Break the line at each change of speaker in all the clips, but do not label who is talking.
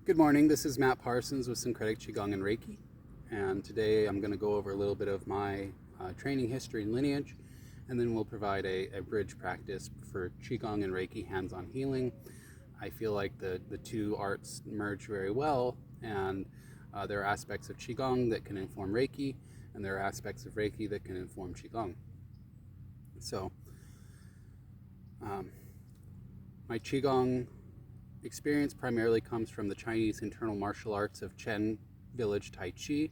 Good morning, this is Matt Parsons with Syncretic Qigong and Reiki, and today I'm going to go over a little bit of my training history and lineage, and then we'll provide a bridge practice for Qigong and Reiki hands-on healing. I feel like the two arts merge very well, and there are aspects of Qigong that can inform Reiki, and there are aspects of Reiki that can inform Qigong. So, my Qigong experience primarily comes from the Chinese internal martial arts of Chen village Tai Chi,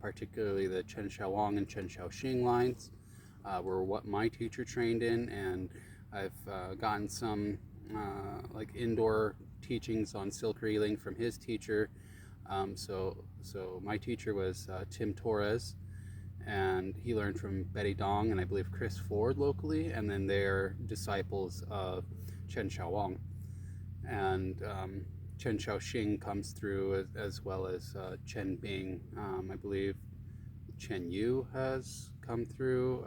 particularly the Chen Shaowang and Chen Shaoxing lines were what my teacher trained in, and I've gotten some like indoor teachings on silk reeling from his teacher. So my teacher was Tim Torres, and he learned from Betty Dong and I believe Chris Ford locally, and then they're disciples of Chen Shaowang. And Chen Shaoxing comes through as well as Chen Bing. I believe Chen Yu has come through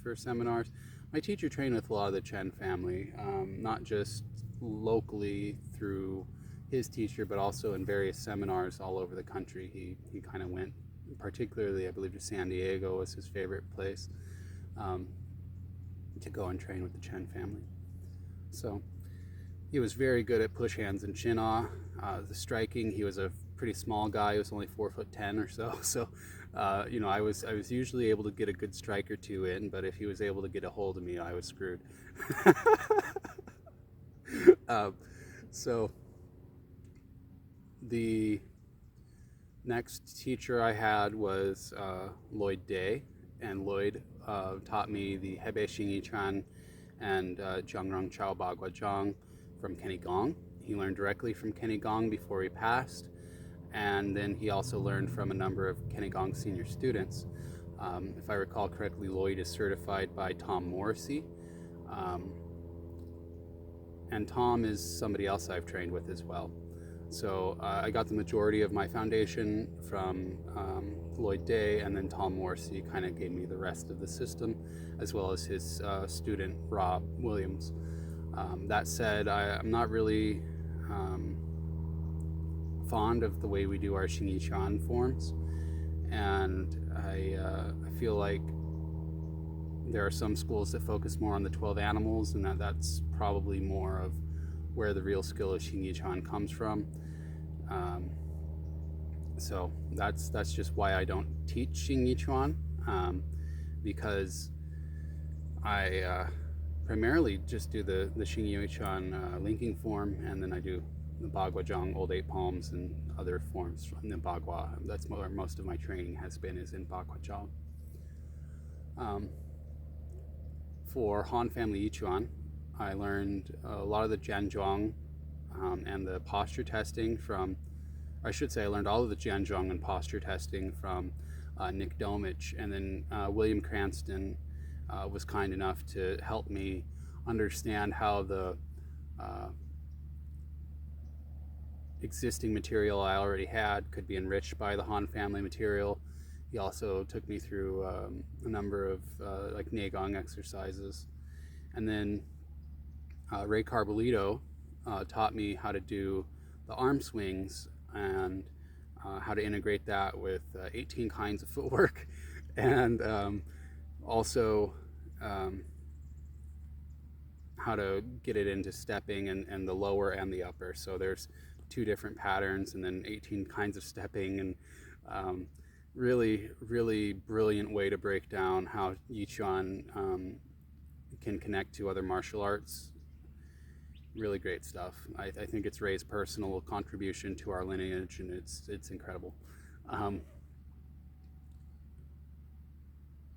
for seminars. My teacher trained with a lot of the Chen family, not just locally through his teacher, but also in various seminars all over the country. He kind of went, particularly I believe to San Diego was his favorite place to go and train with the Chen family. So he was very good at push hands and chin awe. The striking, he was a pretty small guy. He was only 4'10" or so. So, you know, I was usually able to get a good strike or two in, but if he was able to get a hold of me, I was screwed. So the next teacher I had was Lloyd Day, and Lloyd taught me the hsing-i and Zhangrong Chao Bagua Zhang from Qigong. He learned directly from Qigong before he passed, and then he also learned from a number of Qigong senior students. If I recall correctly, Lloyd is certified by Tom Morrissey, and Tom is somebody else I've trained with as well. So I got the majority of my foundation from Lloyd Day, and then Tom Morrissey kind of gave me the rest of the system, as well as his student Rob Williams. That said, I'm not really fond of the way we do our i-chuan forms, and I feel like there are some schools that focus more on the 12 animals, and that's probably more of where the real skill of i-chuan comes from. So that's just why I don't teach i-chuan, because I primarily just do the i-chuan linking form, and then I do the Bagua Zhang, Old Eight Palms, and other forms from the Bagua. That's where most of my training has been, is in Bagua Zhang. For Han family i-chuan, I learned a lot of the Jianzhuang and the posture testing from, I should say I learned all of the Jianzhuang and posture testing from Nick Domich, and then William Cranston was kind enough to help me understand how the existing material I already had could be enriched by the Han family material. He also took me through a number of like Neigong exercises. And then Ray Carbolito taught me how to do the arm swings and how to integrate that with 18 kinds of footwork, and also how to get it into stepping and the lower and the upper. So there's 2 different patterns, and then 18 kinds of stepping, and really, really brilliant way to break down how i-chuan can connect to other martial arts. Really great stuff. I think it's Ray's personal contribution to our lineage, and it's incredible.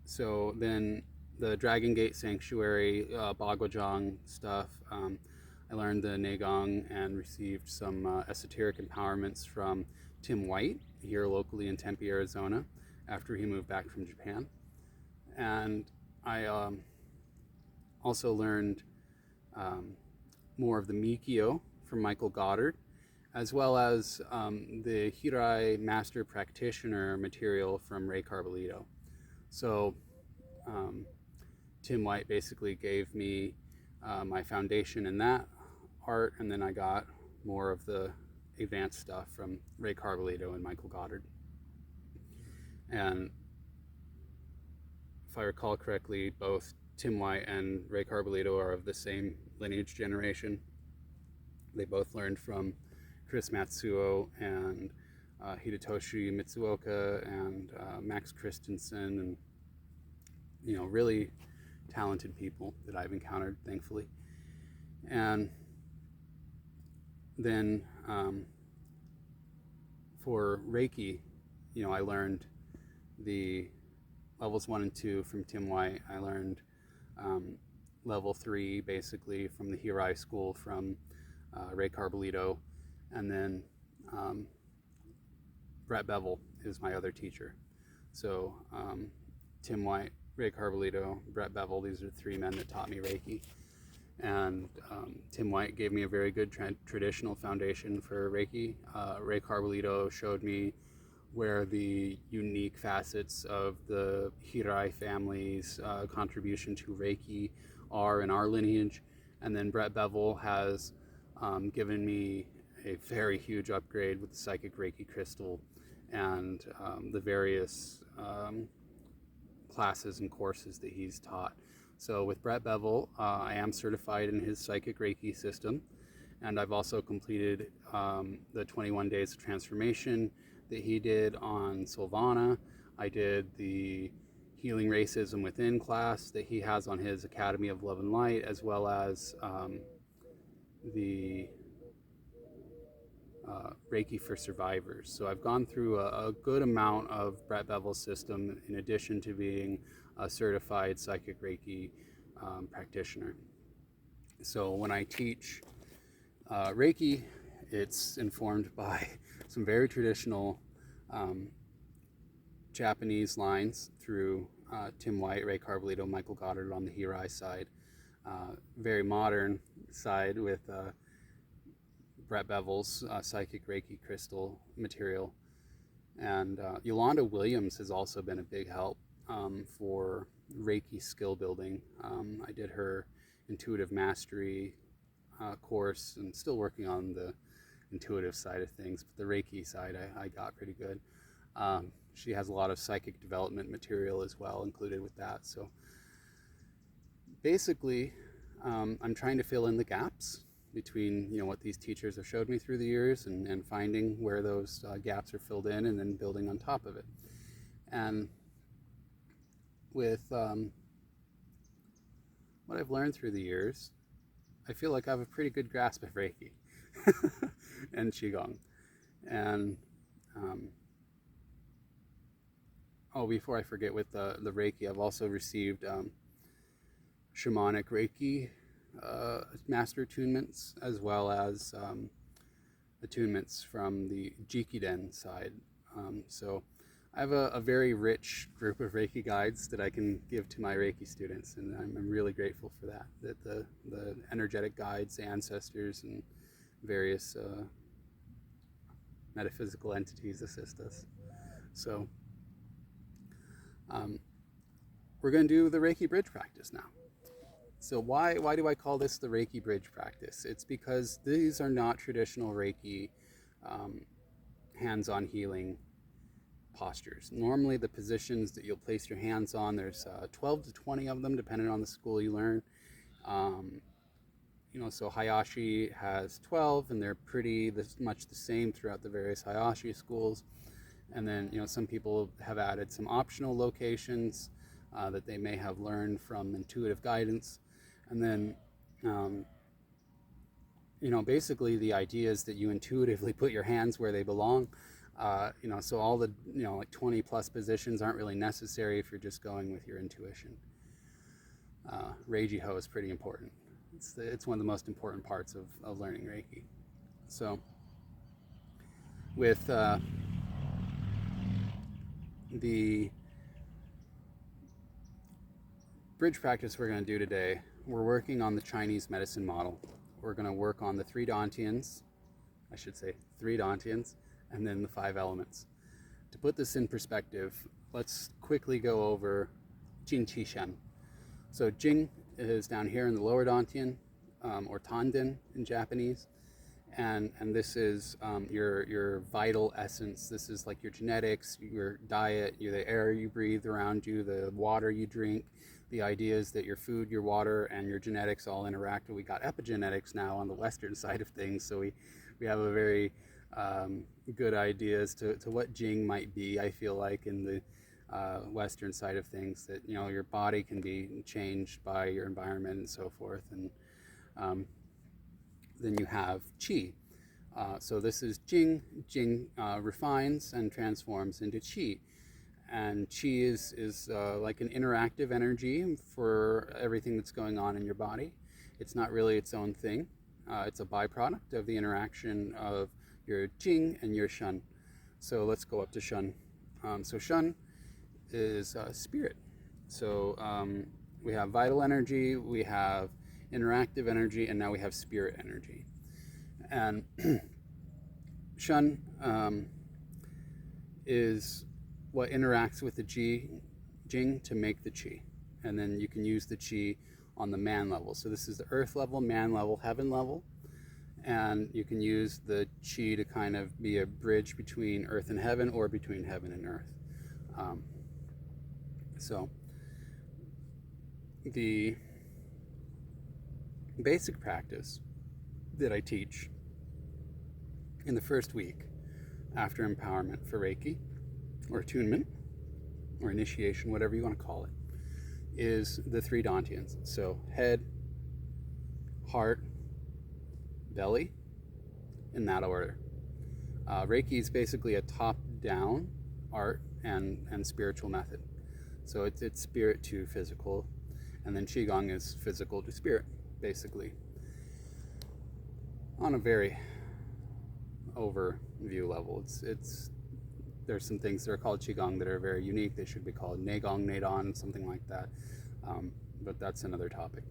So then the Dragon Gate Sanctuary Bagua Zhang stuff, I learned the Neigong and received some esoteric empowerments from Tim White here locally in Tempe, Arizona, after he moved back from Japan. And I also learned more of the Mikyo from Michael Goddard, as well as the Hirai Master Practitioner material from Ray Carbolito. So Tim White basically gave me my foundation in that art, and then I got more of the advanced stuff from Ray Carbolito and Michael Goddard. And if I recall correctly, both Tim White and Ray Carbolito are of the same lineage generation. They both learned from Chris Matsuo and Hidetoshi Mitsuoka and Max Christensen, and really talented people that I've encountered, thankfully. And then for Reiki, I learned the levels 1 and 2 from Tim White. I learned level 3 basically from the Hirai school from Ray Carbolito, and then Brett Bevel is my other teacher. So Tim White, Ray Carbolito, Brett Bevel, these are the 3 men that taught me Reiki. And Tim White gave me a very good traditional foundation for Reiki. Ray Carbolito showed me where the unique facets of the Hirai family's contribution to Reiki are in our lineage. And then Brett Bevel has given me a very huge upgrade with the Psychic Reiki crystal and the various classes and courses that he's taught. So with Brett Bevel, I am certified in his Psychic Reiki system, and I've also completed the 21 days of transformation that he did on Silvana. I did the Healing Racism Within class that he has on his Academy of Love and Light, as well as the Reiki for Survivors. So I've gone through a good amount of Brett Bevel's system in addition to being a certified Psychic Reiki practitioner. So when I teach Reiki, it's informed by some very traditional Japanese lines through Tim White, Ray Carbolito, Michael Goddard on the Hirai side. Very modern side with Brett Bevel's Psychic Reiki crystal material. And Yolanda Williams has also been a big help for Reiki skill building. I did her intuitive mastery course and still working on the intuitive side of things, but the Reiki side I got pretty good. She has a lot of psychic development material as well included with that. So basically, I'm trying to fill in the gaps between what these teachers have showed me through the years and finding where those gaps are filled in and then building on top of it. And with what I've learned through the years, I feel like I have a pretty good grasp of Reiki and Qigong. And before I forget, with the Reiki, I've also received shamanic Reiki master attunements, as well as attunements from the Jikiden side. So I have a very rich group of Reiki guides that I can give to my Reiki students, and I'm really grateful for that the energetic guides, ancestors, and various metaphysical entities assist us. So we're going to do the Reiki bridge practice now. So why do I call this the Reiki bridge practice? It's because these are not traditional Reiki hands-on healing postures. Normally the positions that you'll place your hands on, there's 12 to 20 of them depending on the school you learn. So Hayashi has 12, and they're pretty much the same throughout the various Hayashi schools. And then some people have added some optional locations that they may have learned from intuitive guidance. And then basically the idea is that you intuitively put your hands where they belong. So all the like 20 plus positions aren't really necessary if you're just going with your intuition. Reiji-ho is pretty important. It's one of the most important parts of learning Reiki. So with the bridge practice we're going to do today, we're working on the Chinese medicine model. We're going to work on the 3 dantians, and then the 5 elements. To put this in perspective, let's quickly go over Jing Qi Shen. So Jing is down here in the lower dantian, or Tanden in Japanese, and this is your vital essence. This is like your genetics, your diet, the air you breathe around you, the water you drink. The idea is that your food, your water, and your genetics all interact. We got epigenetics now on the Western side of things, so we have a very good idea as to what Jing might be. I feel like in the Western side of things, that your body can be changed by your environment and so forth, and then you have Qi. So this is Jing. Jing refines and transforms into Qi. And Qi is like an interactive energy for everything that's going on in your body. It's not really its own thing. It's a byproduct of the interaction of your Jing and your Shen. So let's go up to Shen. So Shen is spirit. So we have vital energy, we have interactive energy, and now we have spirit energy. And Shen is what interacts with the Jing to make the Qi. And then you can use the Qi on the man level. So this is the earth level, man level, heaven level. And you can use the Qi to kind of be a bridge between earth and heaven, or between heaven and earth. So the basic practice that I teach in the first week after empowerment for Reiki, or attunement, or initiation, whatever you want to call it, is the 3 Dantians. So head, heart, belly, in that order. Reiki is basically a top-down art and spiritual method. So it's spirit to physical, and then Qigong is physical to spirit, basically, on a very overview level. There's some things that are called Qigong that are very unique. They should be called Neigong, Neidon, something like that. But that's another topic.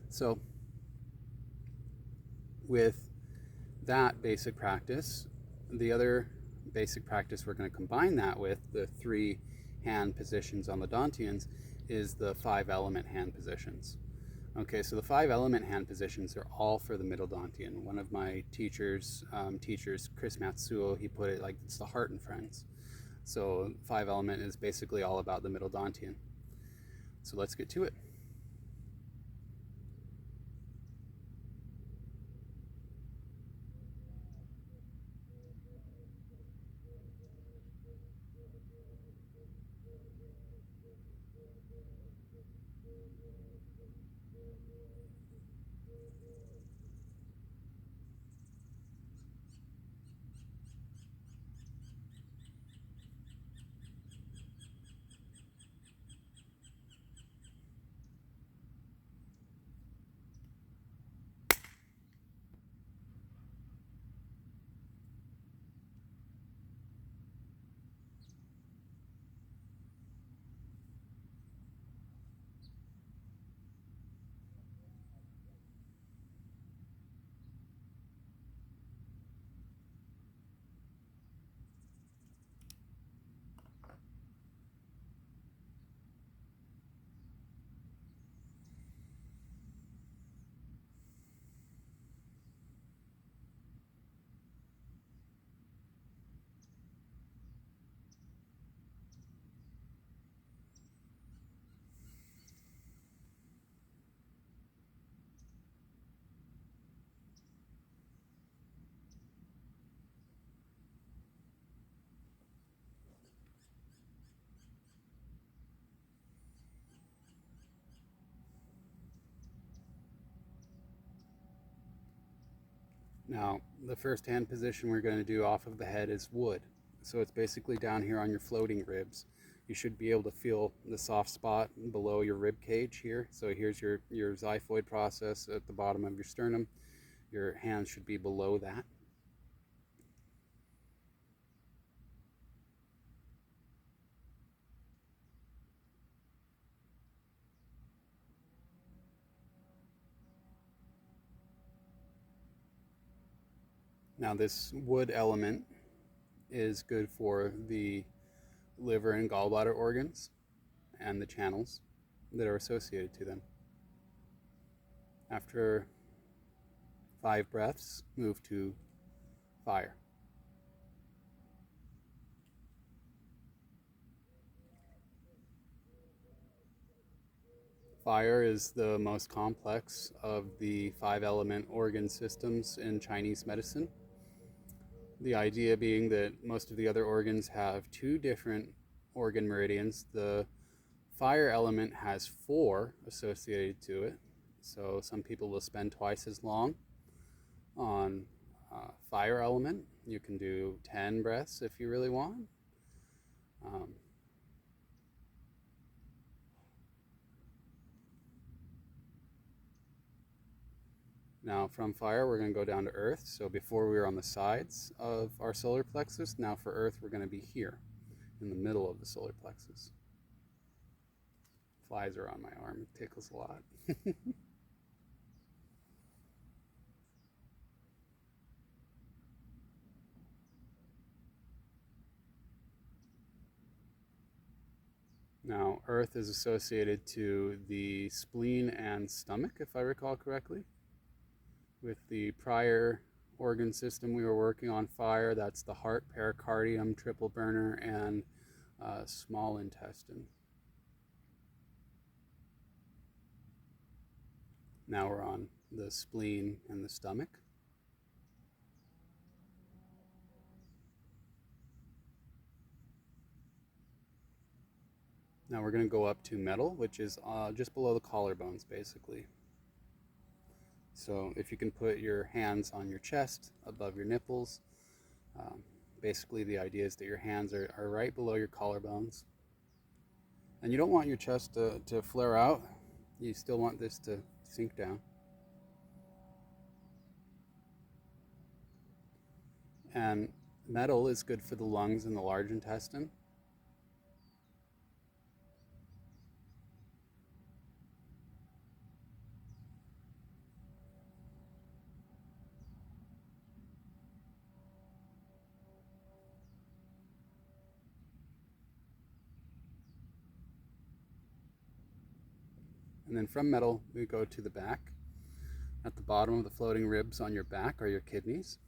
So with that basic practice, the other basic practice we're going to combine that with, the 3 hand positions on the Dantians, is the 5 element hand positions. Okay, so the 5 element hand positions are all for the middle Dantian. One of my teachers, Chris Matsuo, he put it like it's the heart and friends. So 5 element is basically all about the middle Dantian. So let's get to it. Now, the first hand position we're going to do off of the head is wood. So it's basically down here on your floating ribs. You should be able to feel the soft spot below your rib cage here. So here's your xiphoid process at the bottom of your sternum. Your hands should be below that. Now this wood element is good for the liver and gallbladder organs and the channels that are associated to them. After 5 breaths, move to Fire. Fire is the most complex of the 5-element organ systems in Chinese medicine. The idea being that most of the other organs have 2 different organ meridians. The fire element has 4 associated to it. So some people will spend twice as long on fire element. You can do 10 breaths if you really want. Now from fire, we're going to go down to earth. So before we were on the sides of our solar plexus, now for earth, we're going to be here in the middle of the solar plexus. Flies are on my arm. It tickles a lot. Now, earth is associated to the spleen and stomach, if I recall correctly. With the prior organ system we were working on fire, that's the heart, pericardium, triple burner, and small intestine. Now we're on the spleen and the stomach. Now we're going to go up to metal, which is just below the collarbones, basically. So if you can put your hands on your chest, above your nipples, basically the idea is that your hands are right below your collarbones. And you don't want your chest to flare out. You still want this to sink down. And metal is good for the lungs and the large intestine. And then from metal, we go to the back. At the bottom of the floating ribs on your back are your kidneys.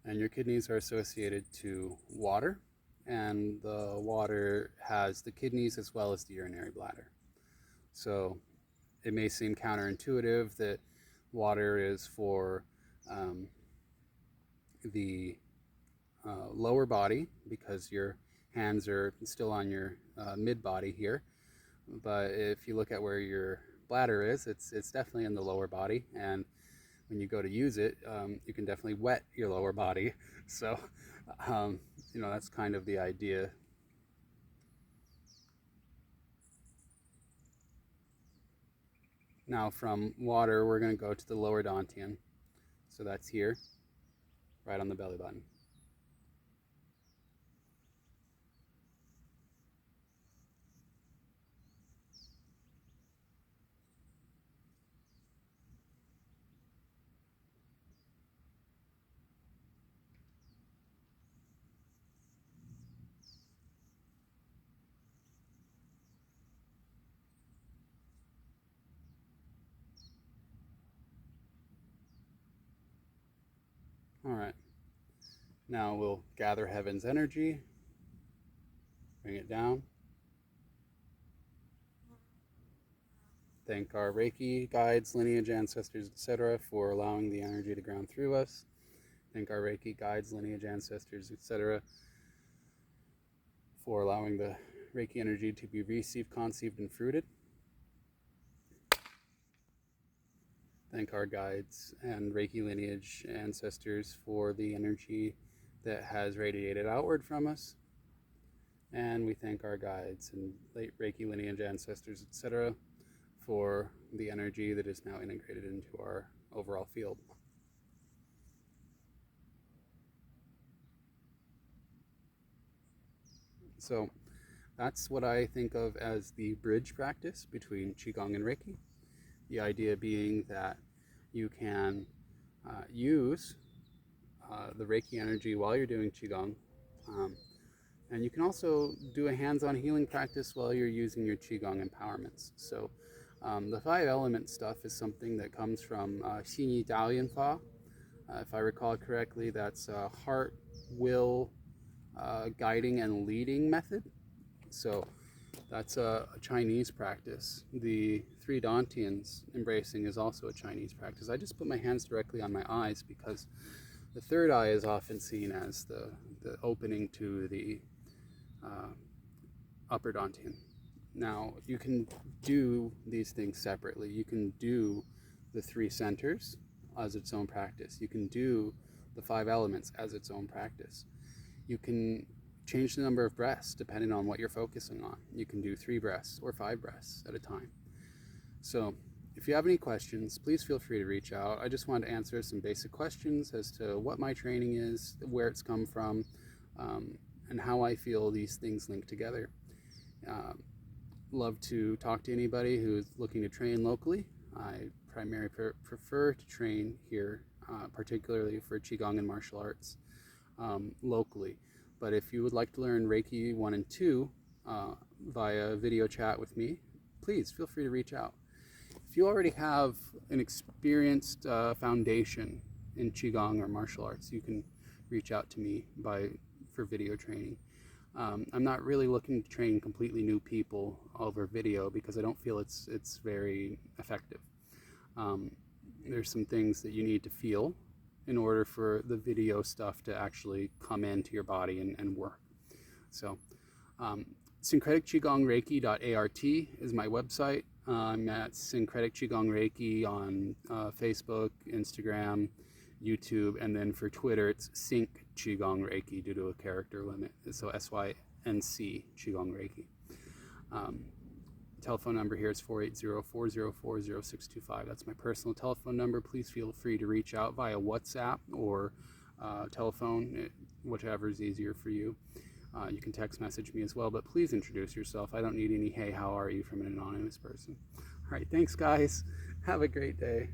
And your kidneys are associated to water, and the water has the kidneys as well as the urinary bladder. So it may seem counterintuitive that water is for the lower body because your hands are still on your mid body here. But if you look at where your bladder is, it's definitely in the lower body. And when you go to use it, you can definitely wet your lower body. So, that's kind of the idea. Now from water, we're going to go to the lower dantian. So that's here, right on the belly button. All right. Now we'll gather heaven's energy, bring it down. Thank our Reiki guides, lineage, ancestors, etc. for allowing the energy to ground through us. Thank our Reiki guides, lineage, ancestors, etc. for allowing the Reiki energy to be received, conceived, and fruited. Thank our guides and Reiki lineage ancestors for the energy that has radiated outward from us. And we thank our guides and late Reiki lineage ancestors, etc., for the energy that is now integrated into our overall field. So that's what I think of as the bridge practice between Qigong and Reiki. The idea being that you can use the Reiki energy while you're doing Qigong. And you can also do a hands-on healing practice while you're using your Qigong empowerments. So The five element stuff is something that comes from hsing-i Fa. If I recall correctly, that's heart, will, guiding, and leading method. So that's a Chinese practice. The three Dantians embracing is also a Chinese practice. I just put my hands directly on my eyes because the third eye is often seen as the opening to the upper Dantian. Now, you can do these things separately. You can do the three centers as its own practice. You can do the five elements as its own practice. You can change the number of breaths depending on what you're focusing on. You can do 3 breaths or 5 breaths at a time. So if you have any questions, please feel free to reach out. I just wanted to answer some basic questions as to what my training is, where it's come from, and how I feel these things link together. Love to talk to anybody who's looking to train locally. I primarily prefer to train here, particularly for Qigong and martial arts locally. But if you would like to learn Reiki 1 and 2 via video chat with me, please feel free to reach out. If you already have an experienced foundation in Qigong or martial arts, you can reach out to me for video training. I'm not really looking to train completely new people over video because I don't feel it's very effective. There's some things that you need to feel in order for the video stuff to actually come into your body and work. So Syncretic Qigong Reiki.art is my website. I'm at Syncretic Qigong Reiki on Facebook, Instagram, YouTube, and then for Twitter it's Sync Qigong Reiki due to a character limit. So SYNC Qigong Reiki. Telephone number here is 480-404-0625. That's my personal telephone number. Please feel free to reach out via WhatsApp or telephone, whichever is easier for you. You can text message me as well, but please introduce yourself. I don't need any "Hey, how are you" from an anonymous person. All right, thanks guys. Have a great day.